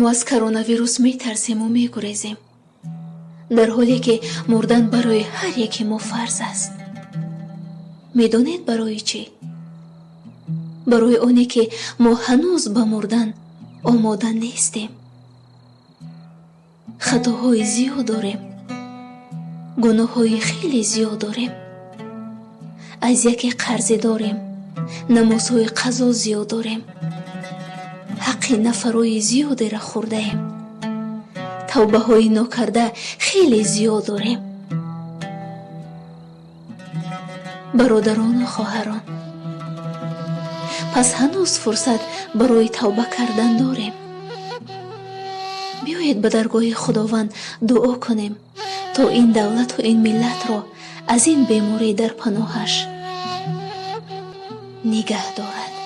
мо аз коронавирус метарсему мегурезем, дар ҳоле ки мурдан барои ҳар яке мо фарз аст. медонед барои чӣ? барои оне ки мо ҳанӯз ба мурдан омода нестем. хатоҳои зиёд дорем, гуноҳҳои хеле зиёд дорем, аз яке қарзе дорем, намозҳои қазо зиёд дорем, ҳаққи нафарои зиёдеро хӯрдаем, тавбаҳои нокарда хеле зиёд дорем. бародарону хоҳарон, пас ҳанӯз фурсат барои тавба кардан дорем. биёед ба даргоҳи худованд дуо кунем то ин давлату ин миллатро аз ин беморӣ дар паноҳаш нигоҳ дорад.